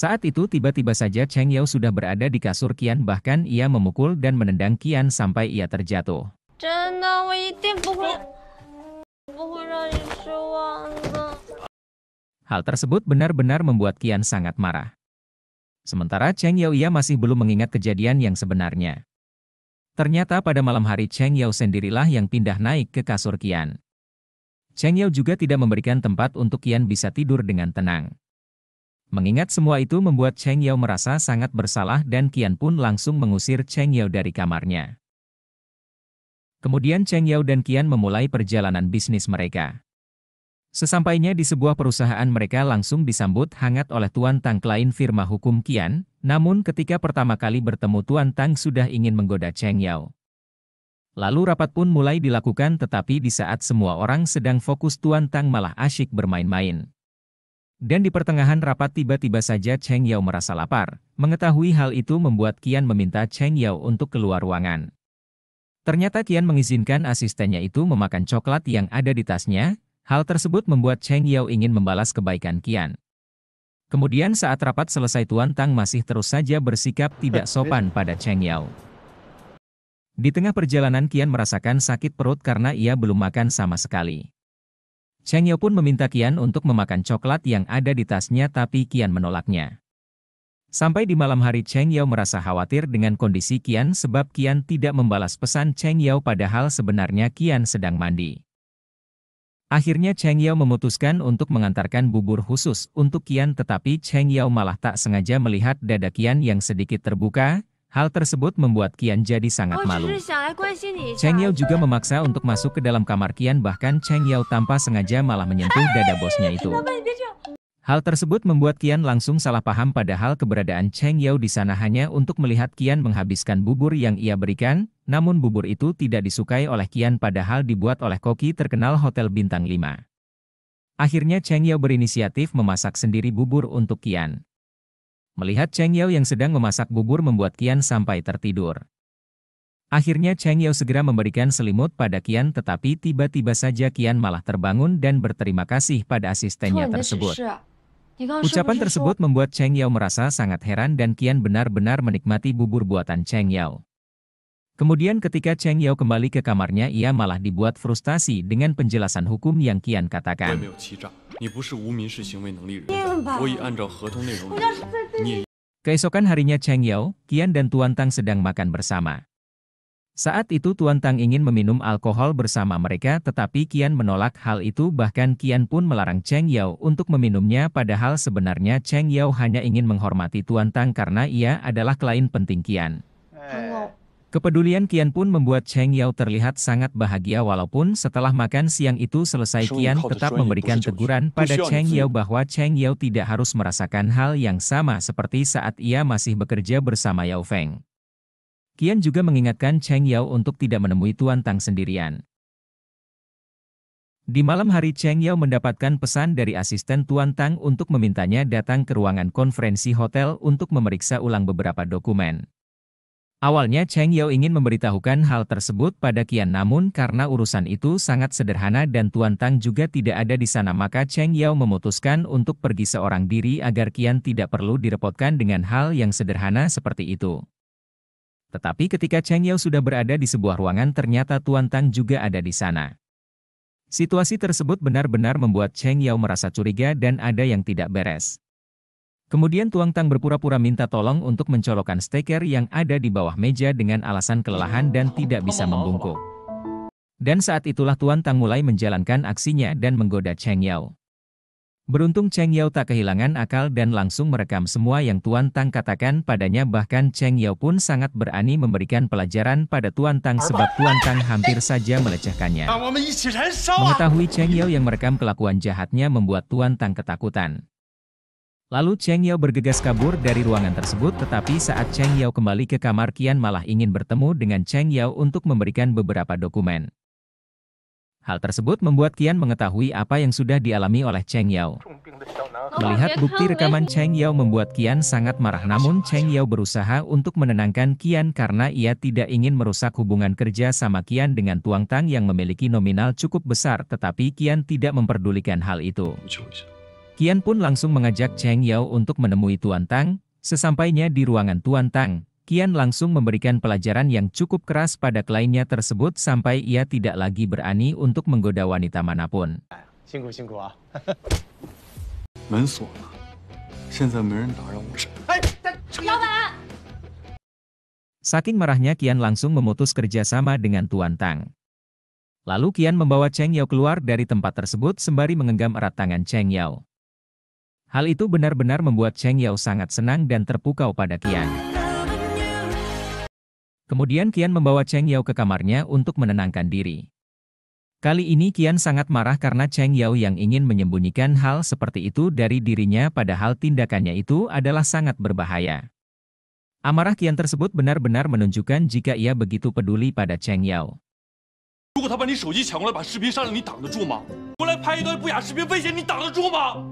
Saat itu tiba-tiba saja Cheng Yao sudah berada di kasur Qian, bahkan ia memukul dan menendang Qian sampai ia terjatuh. 真的，我一定不会让你失望的。 Hal tersebut benar-benar membuat Qian sangat marah. Sementara Cheng Yao ia masih belum mengingat kejadian yang sebenarnya. Ternyata pada malam hari Cheng Yao sendirilah yang pindah naik ke kasur Qian. Cheng Yao juga tidak memberikan tempat untuk Qian bisa tidur dengan tenang. Mengingat semua itu membuat Cheng Yao merasa sangat bersalah dan Qian pun langsung mengusir Cheng Yao dari kamarnya. Kemudian Cheng Yao dan Qian memulai perjalanan bisnis mereka. Sesampainya di sebuah perusahaan mereka langsung disambut hangat oleh Tuan Tang, klien firma hukum Qian, namun ketika pertama kali bertemu Tuan Tang sudah ingin menggoda Cheng Yao. Lalu rapat pun mulai dilakukan, tetapi di saat semua orang sedang fokus Tuan Tang malah asyik bermain-main. Dan di pertengahan rapat tiba-tiba saja Cheng Yao merasa lapar. Mengetahui hal itu membuat Qian meminta Cheng Yao untuk keluar ruangan. Ternyata Qian mengizinkan asistennya itu memakan coklat yang ada di tasnya. Hal tersebut membuat Cheng Yao ingin membalas kebaikan Qian. Kemudian saat rapat selesai Tuan Tang masih terus saja bersikap tidak sopan pada Cheng Yao. Di tengah perjalanan Qian merasakan sakit perut karena ia belum makan sama sekali. Cheng Yao pun meminta Qian untuk memakan coklat yang ada di tasnya, tapi Qian menolaknya. Sampai di malam hari Cheng Yao merasa khawatir dengan kondisi Qian sebab Qian tidak membalas pesan Cheng Yao padahal sebenarnya Qian sedang mandi. Akhirnya Cheng Yao memutuskan untuk mengantarkan bubur khusus untuk Qian, tetapi Cheng Yao malah tak sengaja melihat dada Qian yang sedikit terbuka. Hal tersebut membuat Qian jadi sangat malu. Cheng Yao juga memaksa untuk masuk ke dalam kamar Qian, bahkan Cheng Yao tanpa sengaja malah menyentuh dada bosnya itu. Hal tersebut membuat Qian langsung salah paham padahal keberadaan Cheng Yao di sana hanya untuk melihat Qian menghabiskan bubur yang ia berikan, namun bubur itu tidak disukai oleh Qian padahal dibuat oleh koki terkenal Hotel Bintang 5. Akhirnya Cheng Yao berinisiatif memasak sendiri bubur untuk Qian. Melihat Cheng Yao yang sedang memasak bubur membuat Qian sampai tertidur. Akhirnya Cheng Yao segera memberikan selimut pada Qian, tetapi tiba-tiba saja Qian malah terbangun dan berterima kasih pada asistennya tersebut. Ucapan tersebut membuat Cheng Yao merasa sangat heran dan Qian benar-benar menikmati bubur buatan Cheng Yao. Kemudian ketika Cheng Yao kembali ke kamarnya, ia malah dibuat frustasi dengan penjelasan hukum yang Qian katakan. Keesokan harinya Cheng Yao, Qian dan Tuan Tang sedang makan bersama. Saat itu Tuan Tang ingin meminum alkohol bersama mereka, tetapi Qian menolak hal itu, bahkan Qian pun melarang Cheng Yao untuk meminumnya padahal sebenarnya Cheng Yao hanya ingin menghormati Tuan Tang karena ia adalah klien penting Qian. Kepedulian Qian pun membuat Cheng Yao terlihat sangat bahagia walaupun setelah makan siang itu selesai Qian tetap memberikan teguran pada Cheng Yao bahwa Cheng Yao tidak harus merasakan hal yang sama seperti saat ia masih bekerja bersama Yao Feng. Qian juga mengingatkan Cheng Yao untuk tidak menemui Tuan Tang sendirian. Di malam hari Cheng Yao mendapatkan pesan dari asisten Tuan Tang untuk memintanya datang ke ruangan konferensi hotel untuk memeriksa ulang beberapa dokumen. Awalnya Cheng Yao ingin memberitahukan hal tersebut pada Qian, namun karena urusan itu sangat sederhana dan Tuan Tang juga tidak ada di sana, maka Cheng Yao memutuskan untuk pergi seorang diri agar Qian tidak perlu direpotkan dengan hal yang sederhana seperti itu. Tetapi ketika Cheng Yao sudah berada di sebuah ruangan, ternyata Tuan Tang juga ada di sana. Situasi tersebut benar-benar membuat Cheng Yao merasa curiga dan ada yang tidak beres. Kemudian Tuan Tang berpura-pura minta tolong untuk mencolokkan steker yang ada di bawah meja dengan alasan kelelahan dan tidak bisa membungkuk. Dan saat itulah Tuan Tang mulai menjalankan aksinya dan menggoda Cheng Yao. Beruntung Cheng Yao tak kehilangan akal dan langsung merekam semua yang Tuan Tang katakan padanya, bahkan Cheng Yao pun sangat berani memberikan pelajaran pada Tuan Tang sebab Tuan Tang hampir saja melecehkannya. Mengetahui Cheng Yao yang merekam kelakuan jahatnya membuat Tuan Tang ketakutan. Lalu Cheng Yao bergegas kabur dari ruangan tersebut, tetapi saat Cheng Yao kembali ke kamar, Qian malah ingin bertemu dengan Cheng Yao untuk memberikan beberapa dokumen. Hal tersebut membuat Qian mengetahui apa yang sudah dialami oleh Cheng Yao. Melihat bukti rekaman Cheng Yao membuat Qian sangat marah, namun Cheng Yao berusaha untuk menenangkan Qian karena ia tidak ingin merusak hubungan kerja sama Qian dengan Tuan Tang yang memiliki nominal cukup besar, tetapi Qian tidak memperdulikan hal itu. Qian pun langsung mengajak Cheng Yao untuk menemui Tuan Tang. Sesampainya di ruangan Tuan Tang, Qian langsung memberikan pelajaran yang cukup keras pada kliennya tersebut sampai ia tidak lagi berani untuk menggoda wanita manapun. 辛苦辛苦啊！门锁了，现在没人打扰我。老板， Saking marahnya Qian langsung memutus kerjasama dengan Tuan Tang. Lalu Qian membawa Cheng Yao keluar dari tempat tersebut sembari menggenggam erat tangan Cheng Yao. Hal itu benar-benar membuat Cheng Yao sangat senang dan terpukau pada Qian. Kemudian Qian membawa Cheng Yao ke kamarnya untuk menenangkan diri. Kali ini Qian sangat marah karena Cheng Yao yang ingin menyembunyikan hal seperti itu dari dirinya padahal tindakannya itu adalah sangat berbahaya. Amarah Qian tersebut benar-benar menunjukkan jika ia begitu peduli pada Cheng Yao. 如果他把你手机抢过来，把视频删了，你挡得住吗？过来拍一段不雅视频威胁你，挡得住吗？